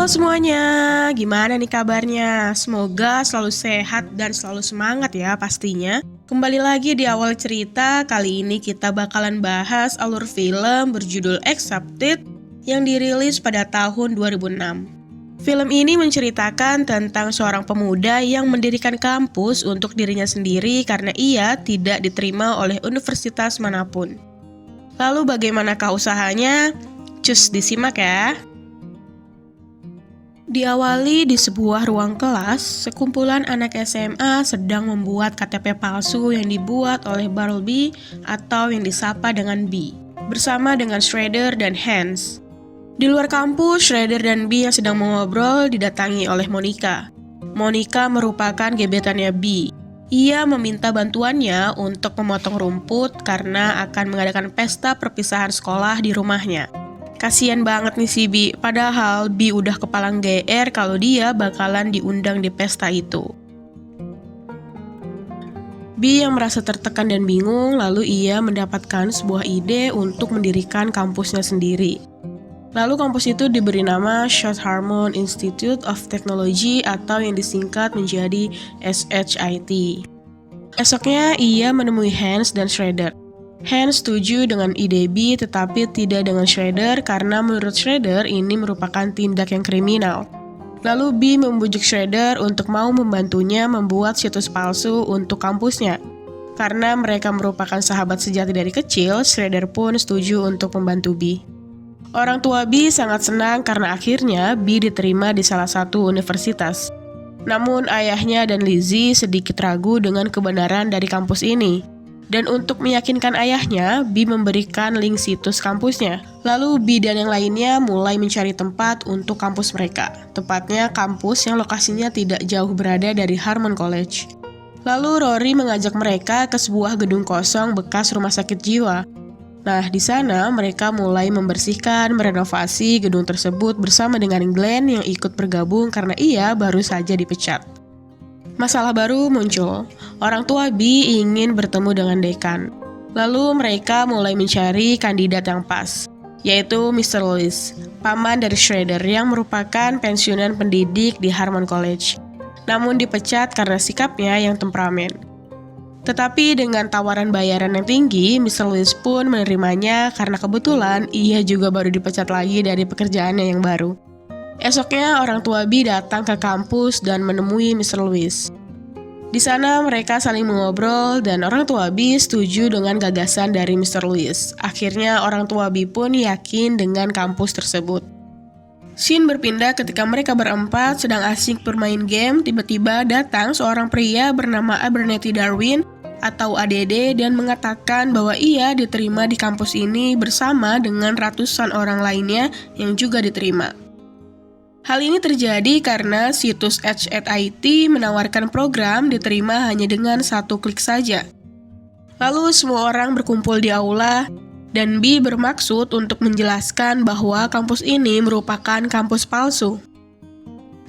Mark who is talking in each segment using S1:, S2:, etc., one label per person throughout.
S1: Halo semuanya, gimana nih kabarnya? Semoga selalu sehat dan selalu semangat ya pastinya. Kembali lagi di awal cerita, kali ini kita bakalan bahas alur film berjudul Accepted yang dirilis pada tahun 2006. Film ini menceritakan tentang seorang pemuda yang mendirikan kampus untuk dirinya sendiri karena ia tidak diterima oleh universitas manapun. Lalu bagaimanakah usahanya? Cus disimak ya. Diawali di sebuah ruang kelas, sekumpulan anak SMA sedang membuat KTP palsu yang dibuat oleh Bartleby atau yang disapa dengan B, bersama dengan Shredder dan Hans. Di luar kampus, Shredder dan B yang sedang mengobrol didatangi oleh Monica. Monica merupakan gebetannya B. Ia meminta bantuannya untuk memotong rumput karena akan mengadakan pesta perpisahan sekolah di rumahnya. Kasian banget nih si B, padahal B udah kepalang GR kalau dia bakalan diundang di pesta itu. B yang merasa tertekan dan bingung, lalu ia mendapatkan sebuah ide untuk mendirikan kampusnya sendiri. Lalu kampus itu diberi nama South Harmon Institute of Technology atau yang disingkat menjadi SHIT. Esoknya ia menemui Hans dan Shredder. Hans setuju dengan ide B tetapi tidak dengan Shredder karena menurut Shredder ini merupakan tindak yang kriminal. Lalu B membujuk Shredder untuk mau membantunya membuat situs palsu untuk kampusnya. Karena mereka merupakan sahabat sejati dari kecil, Shredder pun setuju untuk membantu B. Orang tua B sangat senang karena akhirnya B diterima di salah satu universitas. Namun ayahnya dan Lizzie sedikit ragu dengan kebenaran dari kampus ini. Dan untuk meyakinkan ayahnya, B memberikan link situs kampusnya. Lalu B dan yang lainnya mulai mencari tempat untuk kampus mereka. Tepatnya kampus yang lokasinya tidak jauh berada dari Harmon College. Lalu Rory mengajak mereka ke sebuah gedung kosong bekas rumah sakit jiwa. Nah, di sana mereka mulai membersihkan, merenovasi gedung tersebut bersama dengan Glenn yang ikut bergabung karena ia baru saja dipecat. Masalah baru muncul. Orang tua B ingin bertemu dengan dekan. Lalu mereka mulai mencari kandidat yang pas, yaitu Mr. Lewis, paman dari Shredder yang merupakan pensiunan pendidik di Harmon College. Namun dipecat karena sikapnya yang temperamen. Tetapi dengan tawaran bayaran yang tinggi, Mr. Lewis pun menerimanya karena kebetulan ia juga baru dipecat lagi dari pekerjaannya yang baru. Esoknya orang tua B datang ke kampus dan menemui Mr. Lewis. Di sana mereka saling mengobrol dan orang tua B setuju dengan gagasan dari Mr. Lewis. Akhirnya orang tua B pun yakin dengan kampus tersebut. Scene berpindah ketika mereka berempat sedang asik bermain game, tiba-tiba datang seorang pria bernama Abernethy Darwin atau ADD dan mengatakan bahwa ia diterima di kampus ini bersama dengan ratusan orang lainnya yang juga diterima. Hal ini terjadi karena situs HIT menawarkan program diterima hanya dengan satu klik saja. Lalu semua orang berkumpul di aula, dan B bermaksud untuk menjelaskan bahwa kampus ini merupakan kampus palsu.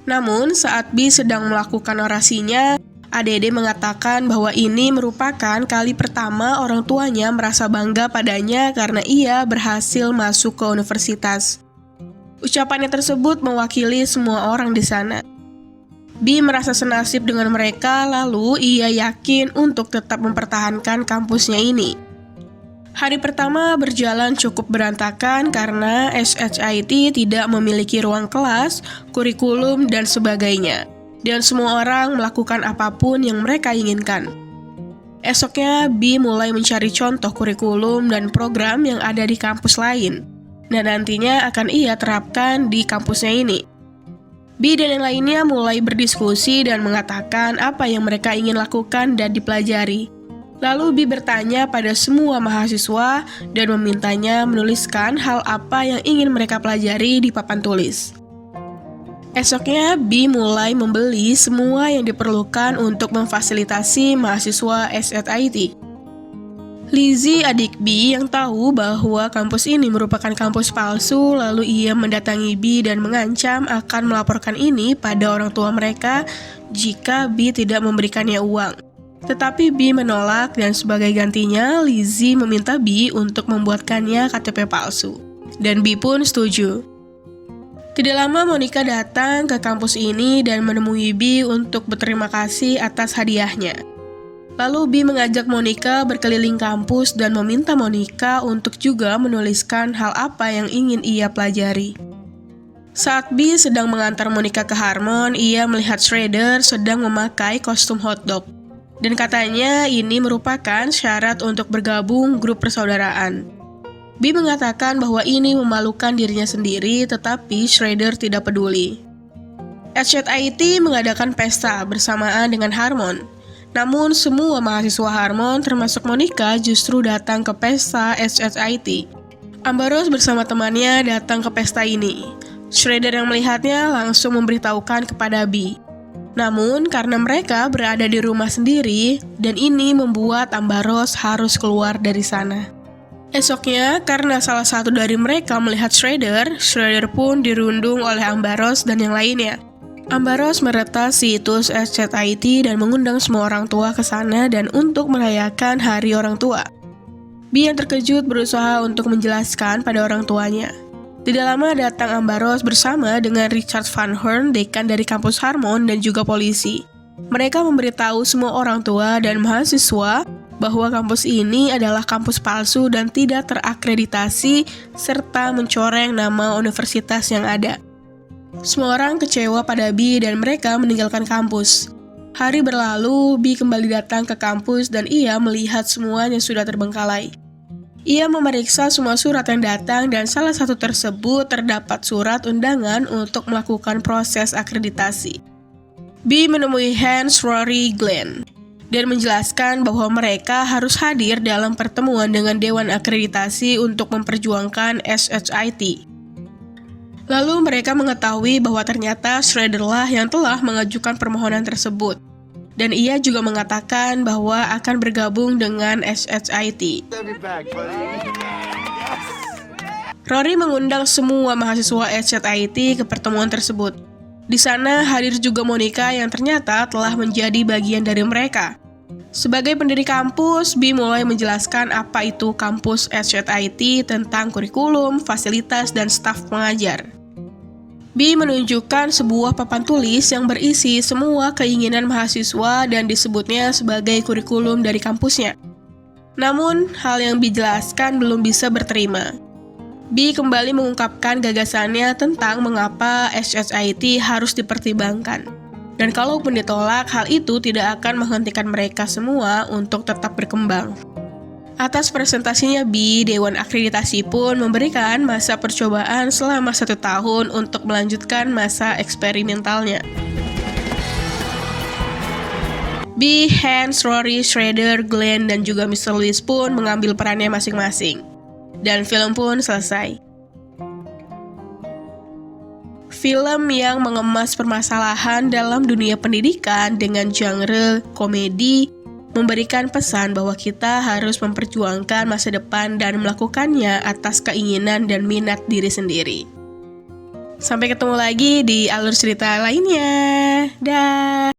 S1: Namun saat B sedang melakukan orasinya, ADD mengatakan bahwa ini merupakan kali pertama orang tuanya merasa bangga padanya karena ia berhasil masuk ke universitas. Ucapannya tersebut mewakili semua orang di sana. B merasa senasib dengan mereka, lalu ia yakin untuk tetap mempertahankan kampusnya ini. Hari pertama berjalan cukup berantakan karena SHIT tidak memiliki ruang kelas, kurikulum, dan sebagainya. Dan semua orang melakukan apapun yang mereka inginkan. Esoknya, B mulai mencari contoh kurikulum dan program yang ada di kampus lain. Dan nantinya akan ia terapkan di kampusnya ini. B dan yang lainnya mulai berdiskusi dan mengatakan apa yang mereka ingin lakukan dan dipelajari. Lalu B bertanya pada semua mahasiswa dan memintanya menuliskan hal apa yang ingin mereka pelajari di papan tulis. Esoknya B mulai membeli semua yang diperlukan untuk memfasilitasi mahasiswa SHIT. Lizzie, adik B yang tahu bahwa kampus ini merupakan kampus palsu, lalu ia mendatangi B dan mengancam akan melaporkan ini pada orang tua mereka jika B tidak memberikannya uang. Tetapi B menolak dan sebagai gantinya Lizzie meminta B untuk membuatkannya KTP palsu. Dan B pun setuju. Tidak lama Monica datang ke kampus ini dan menemui Bee untuk berterima kasih atas hadiahnya. Lalu Bee mengajak Monica berkeliling kampus dan meminta Monica untuk juga menuliskan hal apa yang ingin ia pelajari. Saat Bee sedang mengantar Monica ke Harmon, ia melihat Shredder sedang memakai kostum hotdog. Dan katanya ini merupakan syarat untuk bergabung grup persaudaraan. Bee mengatakan bahwa ini memalukan dirinya sendiri, tetapi Shredder tidak peduli. SZIT mengadakan pesta bersamaan dengan Harmon. Namun semua mahasiswa Harmon termasuk Monica justru datang ke pesta SZIT. Ambaros bersama temannya datang ke pesta ini. Shredder yang melihatnya langsung memberitahukan kepada Bee. Namun karena mereka berada di rumah sendiri, dan ini membuat Ambaros harus keluar dari sana. Esoknya, karena salah satu dari mereka melihat Shredder pun dirundung oleh Ambaros dan yang lainnya. Ambaros meretas situs SZIT dan mengundang semua orang tua ke sana dan untuk merayakan Hari Orang Tua. Bee yang terkejut berusaha untuk menjelaskan pada orang tuanya. Tidak lama datang Ambaros bersama dengan Richard Van Horn, dekan dari kampus Harmon dan juga polisi. Mereka memberitahu semua orang tua dan mahasiswa bahwa kampus ini adalah kampus palsu dan tidak terakreditasi serta mencoreng nama universitas yang ada. Semua orang kecewa pada Bee dan mereka meninggalkan kampus. Hari berlalu, Bee kembali datang ke kampus dan ia melihat semuanya sudah terbengkalai. Ia memeriksa semua surat yang datang dan salah satu tersebut terdapat surat undangan untuk melakukan proses akreditasi. Bee menemui Hans, Rory, Glenn dan menjelaskan bahwa mereka harus hadir dalam pertemuan dengan Dewan Akreditasi untuk memperjuangkan SHIT. Lalu mereka mengetahui bahwa ternyata Shredder lah yang telah mengajukan permohonan tersebut. Dan ia juga mengatakan bahwa akan bergabung dengan SHIT. Rory mengundang semua mahasiswa SHIT ke pertemuan tersebut. Di sana hadir juga Monica yang ternyata telah menjadi bagian dari mereka. Sebagai pendiri kampus, Bee mulai menjelaskan apa itu kampus SZIT tentang kurikulum, fasilitas, dan staf pengajar. Bee menunjukkan sebuah papan tulis yang berisi semua keinginan mahasiswa dan disebutnya sebagai kurikulum dari kampusnya. Namun, hal yang Bee jelaskan belum bisa berterima. Bee kembali mengungkapkan gagasannya tentang mengapa SHIT harus dipertimbangkan. Dan kalaupun ditolak, hal itu tidak akan menghentikan mereka semua untuk tetap berkembang. Atas presentasinya Bee, Dewan Akreditasi pun memberikan masa percobaan selama 1 tahun untuk melanjutkan masa eksperimentalnya. Bee, Hans, Rory, Shredder, Glenn, dan juga Mr. Lewis pun mengambil perannya masing-masing. Dan film pun selesai. Film yang mengemas permasalahan dalam dunia pendidikan dengan genre komedi memberikan pesan bahwa kita harus memperjuangkan masa depan dan melakukannya atas keinginan dan minat diri sendiri. Sampai ketemu lagi di alur cerita lainnya. Dah.